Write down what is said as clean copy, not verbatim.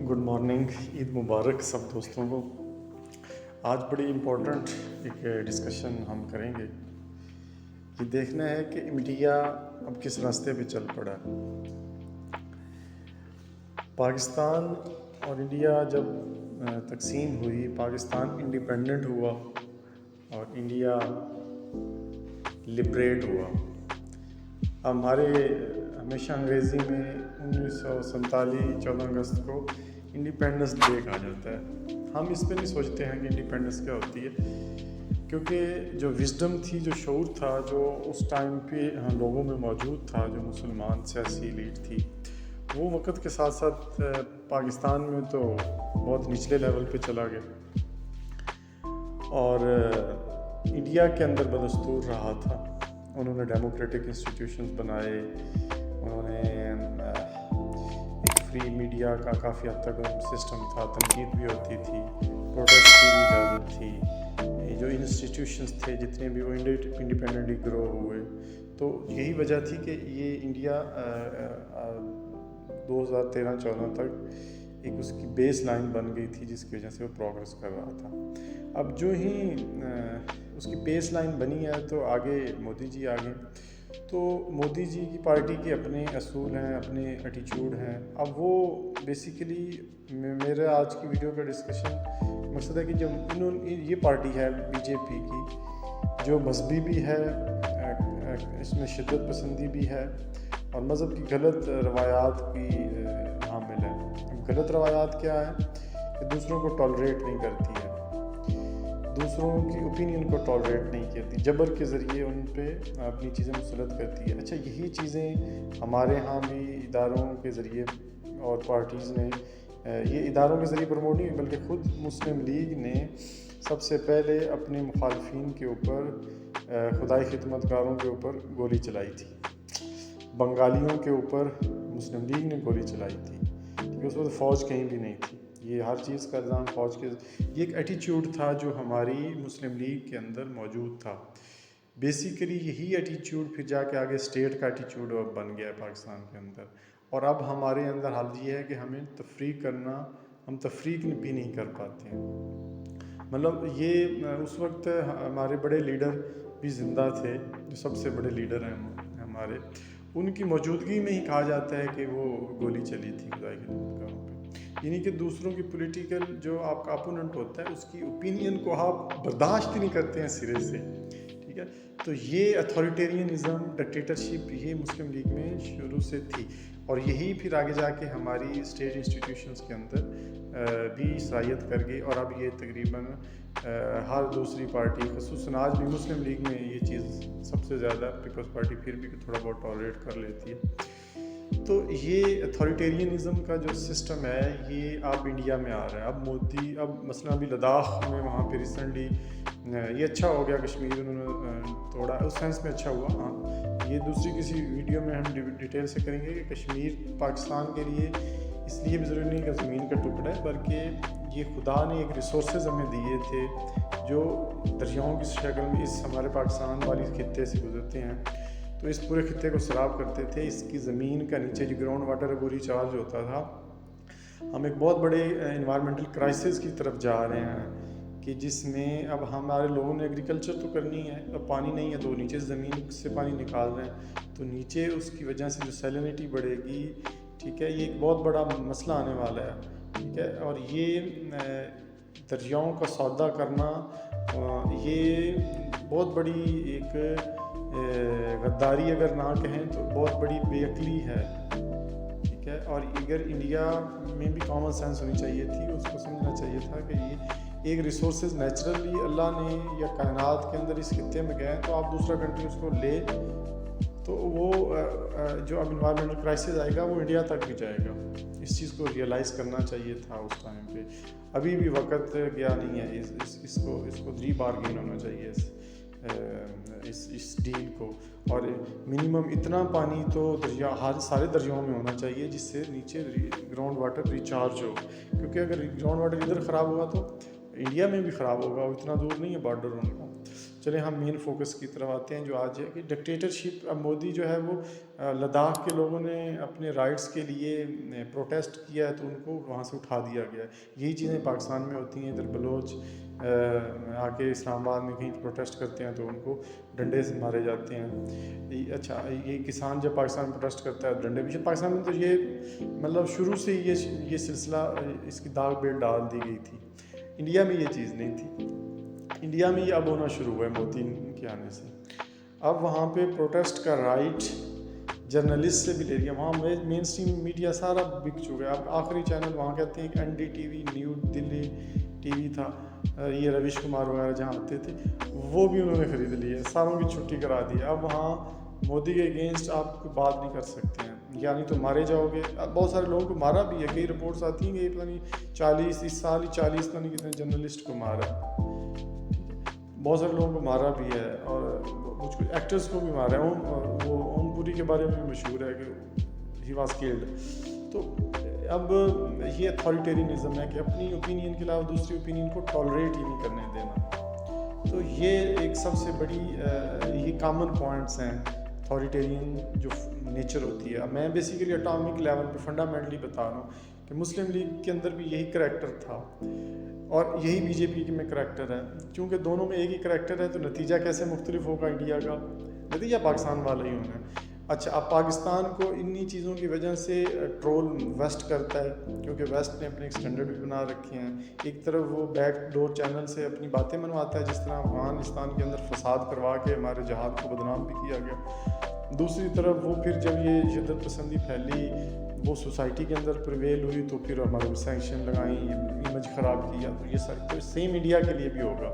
Good morning, Eid मुबारक सब दोस्तों को। आज बड़ी इम्पोर्टेंट एक डिस्कशन हम करेंगे। ये देखना है कि इंडिया अब किस रास्ते पे चल पड़ा है। पाकिस्तान और इंडिया जब तकसीम हुई, पाकिस्तान इंडिपेंडेंट हुआ और इंडिया लिबरेट हुआ। हमेशा अंग्रेज़ी में 1947 14 अगस्त को इंडिपेंडेंस डे कहा जाता है। हम इस पे नहीं सोचते हैं कि इंडिपेंडेंस क्या होती है, क्योंकि जो विजडम थी, जो शऊर था, जो उस टाइम पे लोगों में मौजूद था, जो मुसलमान सियासी एलीट थी, वो वक़्त के साथ साथ पाकिस्तान में तो बहुत निचले लेवल पे चला गया और इंडिया के अंदर बदस्तूर रहा था। उन्होंने डेमोक्रेटिक इंस्टीट्यूशंस बनाए, उन्होंने एक फ्री मीडिया का काफ़ी हद तक सिस्टम था, तनकीद भी होती थी, प्रोटेस्ट की भी इजाज़त थी। जो इंस्टीट्यूशंस थे जितने भी, वो इंडिपेंडेंटली ग्रो हुए। तो यही वजह थी कि ये इंडिया 2013-14 तक एक उसकी बेस लाइन बन गई थी, जिसकी वजह से वो प्रोग्रेस कर रहा था। अब जो ही उसकी बेस लाइन बनी है तो आगे मोदी जी आ गए। तो मोदी जी की पार्टी के अपने असूल हैं, अपने एटीट्यूड हैं। अब वो बेसिकली मेरे आज की वीडियो का डिस्कशन मकसद है कि जो ये पार्टी है बीजेपी की, जो मजहबी भी है, इसमें शिद्दत पसंदी भी है और मज़हब की गलत रवायात की हामिल है। गलत रवायात क्या है कि दूसरों को टॉलरेट नहीं करती है, दूसरों की ओपिनियन को टॉलरेट नहीं करती, जबर के ज़रिए उन पे अपनी चीज़ें मुसलत करती है। अच्छा, यही चीज़ें हमारे यहाँ भी इदारों के ज़रिए और पार्टीज़ ने ये इदारों के ज़रिए प्रमोट नहीं, बल्कि ख़ुद मुस्लिम लीग ने सबसे पहले अपने मुखालफिन के ऊपर, खुदाई खिदमतगारों के ऊपर गोली चलाई थी। बंगालियों के ऊपर मुस्लिम लीग ने गोली चलाई थी, क्योंकि उस वक्त फ़ौज कहीं भी नहीं थी। ये हर चीज़ का इल्ज़ाम फ़ौज के, ये एक एटीट्यूड था जो हमारी मुस्लिम लीग के अंदर मौजूद था। बेसिकली यही एटीट्यूड फिर जाके आगे स्टेट का एटीट्यूड बन गया है पाकिस्तान के अंदर। और अब हमारे अंदर हाल ये है कि हमें तफरीक करना, हम तफरीक भी नहीं कर पाते हैं। मतलब ये उस वक्त हमारे बड़े लीडर भी ज़िंदा थे, जो सबसे बड़े लीडर हैं हमारे, उनकी मौजूदगी में ही कहा जाता है कि वो गोली चली थी खुदाई के खिदमतगारों पे। यानी कि दूसरों की पॉलिटिकल, जो आपका अपोनेंट होता है, उसकी ओपिनियन को आप बर्दाश्त ही नहीं करते हैं सिरे से, ठीक है। तो ये अथॉरिटेरियनिज़म, डिक्टेटरशिप, ये मुस्लिम लीग में शुरू से थी और यही फिर आगे जाके हमारी स्टेट इंस्टीट्यूशंस के अंदर भी सराहियत कर गई। और अब ये तकरीबन हर दूसरी पार्टी, ख़ुसूसन आज भी मुस्लिम लीग में ये चीज़ सबसे ज़्यादा, पीपल्स पार्टी फिर भी थोड़ा बहुत टॉलरेट कर लेती है। तो ये अथॉरिटेरियनिज़म का जो सिस्टम है, ये अब इंडिया में आ रहा है। अब मोदी, अब मसलन अभी लद्दाख में, वहाँ पे रिसेंटली ये अच्छा हो गया, कश्मीर उन्होंने तोड़ा, उस सेंस में अच्छा हुआ। हाँ, ये दूसरी किसी वीडियो में हम डिटेल से करेंगे कि कश्मीर पाकिस्तान के लिए इसलिए भी ज़रूरी नहीं कि ज़मीन का टुकड़ा है, बल्कि ये खुदा ने एक रिसोर्सेज हमें दिए थे जो दरियाओं की शक्ल में इस हमारे पाकिस्तान वाली खित्ते से गुजरते हैं। तो इस पूरे खित्ते को सैराब करते थे। इसकी ज़मीन का नीचे जो ग्राउंड वाटर है वो रिचार्ज होता था। हम एक बहुत बड़े इन्वायरमेंटल क्राइसिस की तरफ जा रहे हैं कि जिसमें अब हमारे लोगों ने एग्रीकल्चर तो करनी है, अब पानी नहीं है तो नीचे ज़मीन से पानी निकाल रहे हैं, तो नीचे उसकी वजह से जो सैलिनिटी बढ़ेगी, ठीक है, ये एक बहुत बड़ा मसला आने वाला है, ठीक है। और ये दरियाओं का सौदा करना, ये बहुत बड़ी एक गद्दारी अगर ना कहें तो बहुत बड़ी बेअक्ली है, ठीक है। और अगर इंडिया में भी कॉमन सेंस होनी चाहिए थी, उसको समझना चाहिए था कि ये एक रिसोर्सेज नेचुरली अल्लाह ने या कायनात के अंदर इस खित्ते में गए, तो आप दूसरा कंट्री उसको ले, तो वो जो अब इन्वायरमेंटल क्राइसिस आएगा वो इंडिया तक भी जाएगा। इस चीज़ को रियलाइज़ करना चाहिए था उस टाइम पे। अभी भी वक्त गया नहीं है, इसको रीबार्गेन होना चाहिए इस डील को। और मिनिमम इतना पानी तो सारे दरियाओं में होना चाहिए जिससे नीचे ग्राउंड वाटर रिचार्ज हो, क्योंकि अगर ग्राउंड वाटर इधर ख़राब हुआ तो इंडिया में भी ख़राब होगा, और इतना दूर नहीं है बॉर्डर उनका। چلیں ہم مین فوکس کی طرف آتے ہیں جو آج ہے کہ ڈکٹیٹرشپ. اب مودی جو ہے وہ لداخ کے لوگوں نے اپنے رائٹس کے لیے پروٹیسٹ کیا ہے تو ان کو وہاں سے اٹھا دیا گیا ہے. یہی چیزیں پاکستان میں ہوتی ہیں. ادھر بلوچ آ کے اسلام آباد میں کہیں پروٹیسٹ کرتے ہیں تو ان کو ڈنڈے سے مارے جاتے ہیں. اچھا یہ کسان جب پاکستان میں پروٹیسٹ کرتا ہے ڈنڈے بھی. پاکستان میں تو یہ مطلب شروع سے یہ سلسلہ اس کی داغ بیٹ ڈال دی گئی تھی. انڈیا میں یہ چیز نہیں تھی. انڈیا میں یہ اب ہونا شروع ہوا ہے مودی کے آنے سے. اب وہاں پہ پروٹیسٹ کا رائٹ جرنلسٹ سے بھی لے لیا. وہاں مین اسٹریم میڈیا سارا بک چکا ہے. اب آخری چینل وہاں کہتے ہیں کہ N D T V New Delhi T V تھا, یہ رویش کمار وغیرہ جہاں آتے تھے وہ بھی انہوں نے خرید لی ہے, ساروں کی چھٹی کرا دی. اب وہاں مودی کے اگینسٹ آپ کوئی بات نہیں کر سکتے ہیں, یعنی تو مارے جاؤ گے. اب بہت سارے لوگوں کو مارا بھی ہے. کئی رپورٹس آتی ہیں کہ یہ پتہ نہیں 40 اس سال ہی 40 پتہ نہیں کتنے جرنلسٹ کو مارا ہے. بہت سارے لوگوں کو مارا بھی ہے اور کچھ ایکٹرز کو بھی مارا ہے. وہ اوم پوری کے بارے میں مشہور ہے کہ ہی واز کلڈ. تو اب یہ اتھارٹیرینزم ہے کہ اپنی اوپینین کے علاوہ دوسری اوپینین کو ٹالریٹ ہی نہیں کرنے دینا. تو یہ ایک سب سے بڑی یہ کامن پوائنٹس ہیں اتھارٹیرین جو نیچر ہوتی ہے. میں بیسیکلی اٹامک لیول پہ فنڈامنٹلی بتا رہا ہوں کہ مسلم لیگ کے اندر بھی یہی کریکٹر تھا اور یہی بی جے پی کے میں کریکٹر ہے. چونکہ دونوں میں ایک ہی کریکٹر ہے تو نتیجہ کیسے مختلف ہوگا انڈیا کا؟ نتیجہ پاکستان والا ہی ہونا ہے. اچھا اب پاکستان کو انہی چیزوں کی وجہ سے ٹرول ویسٹ کرتا ہے کیونکہ ویسٹ نے اپنے ایک اسٹینڈرڈ بھی بنا رکھے ہیں. ایک طرف وہ بیک ڈور چینل سے اپنی باتیں منواتا ہے, جس طرح افغانستان کے اندر فساد کروا کے ہمارے جہاد کو بدنام بھی کیا گیا. دوسری طرف وہ پھر جب یہ شدت پسندی پھیلی وہ سوسائٹی کے اندر پریویل ہوئی تو پھر ہمارے سینکشن لگائیں, امیج خراب کیا. تو یہ سب تو سیم انڈیا کے لیے بھی ہوگا.